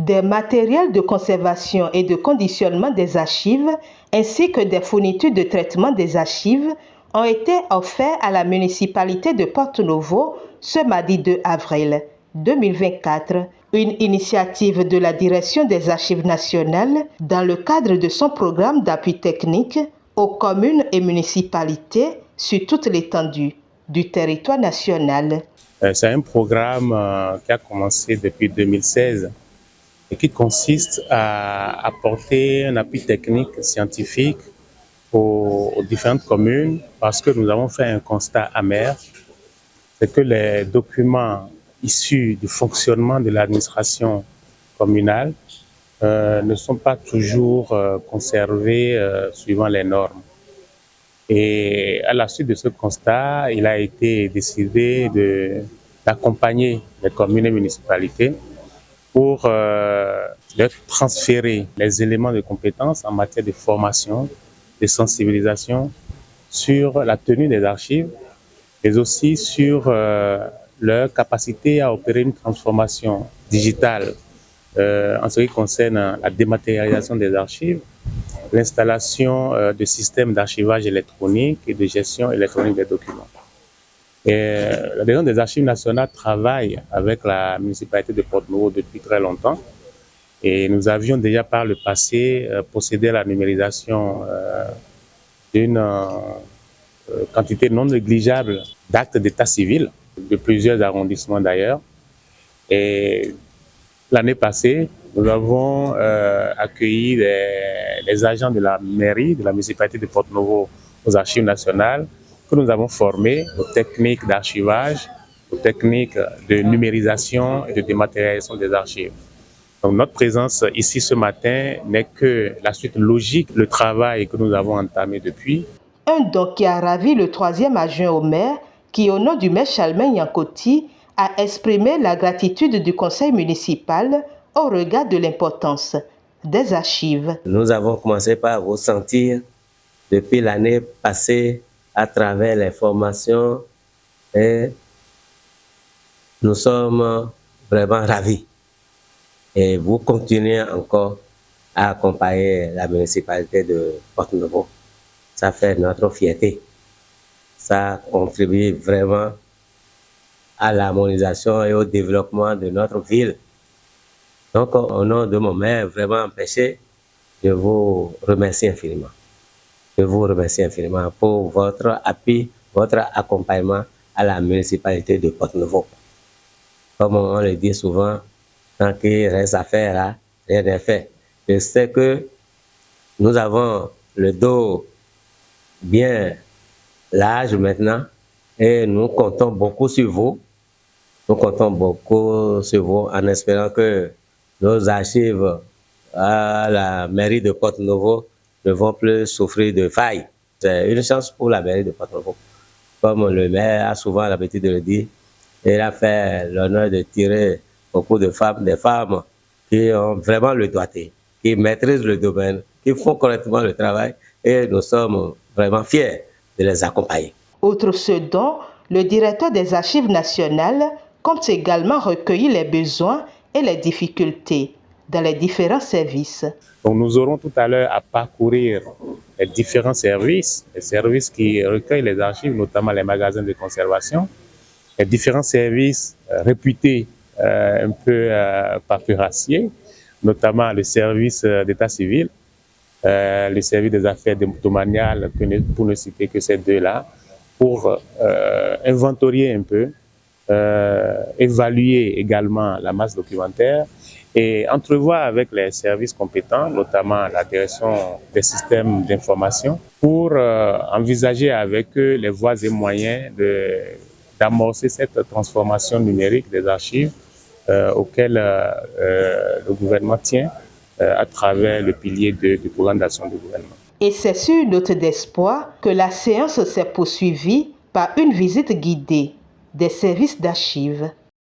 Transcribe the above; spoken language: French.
Des matériels de conservation et de conditionnement des archives ainsi que des fournitures de traitement des archives ont été offerts à la municipalité de Porto-Novo ce mardi 2 avril 2024, une initiative de la Direction des Archives nationales dans le cadre de son programme d'appui technique aux communes et municipalités sur toute l'étendue du territoire national. C'est un programme qui a commencé depuis 2016 et qui consiste à apporter un appui technique scientifique aux différentes communes parce que nous avons fait un constat amer, c'est que les documents issus du fonctionnement de l'administration communale ne sont pas toujours conservés suivant les normes. Et à la suite de ce constat, il a été décidé d'accompagner les communes et municipalités pour leur transférer les éléments de compétences en matière de formation, de sensibilisation sur la tenue des archives, mais aussi sur leur capacité à opérer une transformation digitale en ce qui concerne la dématérialisation des archives, l'installation de systèmes d'archivage électronique et de gestion électronique des documents. Et la Direction des Archives nationales travaille avec la municipalité de Porto-Novo depuis très longtemps et nous avions déjà par le passé procédé à la numérisation d'une quantité non négligeable d'actes d'état civil, de plusieurs arrondissements d'ailleurs. Et l'année passée, nous avons accueilli les agents de la mairie, de la municipalité de Porto-Novo aux Archives nationales, que nous avons formés aux techniques d'archivage, aux techniques de numérisation et de dématérialisation des archives. Donc notre présence ici ce matin n'est que la suite logique du travail que nous avons entamé depuis. Un don qui a ravi le troisième adjoint au maire, qui au nom du maire Chalmin Yankoti a exprimé la gratitude du conseil municipal au regard de l'importance des archives. Nous avons commencé par ressentir depuis l'année passée à travers les formations et nous sommes vraiment ravis. Et vous continuez encore à accompagner la municipalité de Porto-Novo. Ça fait notre fierté. Ça contribue vraiment à l'harmonisation et au développement de notre ville. Donc, au nom de mon maire, vraiment empêché, je vous remercie infiniment. Je vous remercie infiniment pour votre appui, votre accompagnement à la municipalité de Porto-Novo. Comme on le dit souvent, tant qu'il reste à faire là, rien n'est fait. Je sais que nous avons le dos bien large maintenant et nous comptons beaucoup sur vous. Nous comptons beaucoup sur vous en espérant que nos archives à la mairie de Porto-Novo ne vont plus souffrir de failles. C'est une chance pour la mairie de Porto-Novo. Comme le maire a souvent l'habitude de le dire, il a fait l'honneur de tirer beaucoup de femmes, des femmes qui ont vraiment le doigté, qui maîtrisent le domaine, qui font correctement le travail et nous sommes vraiment fiers de les accompagner. Outre ce don, le directeur des Archives nationales compte également recueillir les besoins et les difficultés dans les différents services. Donc nous aurons tout à l'heure à parcourir les différents services, les services qui recueillent les archives, notamment les magasins de conservation, les différents services réputés un peu paperassiers, notamment le service d'état civil, le service des affaires domaniales, pour ne citer que ces deux-là, pour inventorier un peu, évaluer également la masse documentaire et entrevoir avec les services compétents, notamment la direction des systèmes d'information, pour envisager avec eux les voies et moyens d'amorcer cette transformation numérique des archives auquel le gouvernement tient à travers le pilier du programme d'action du gouvernement. Et c'est sur une note d'espoir que la séance s'est poursuivie par une visite guidée des services d'archives.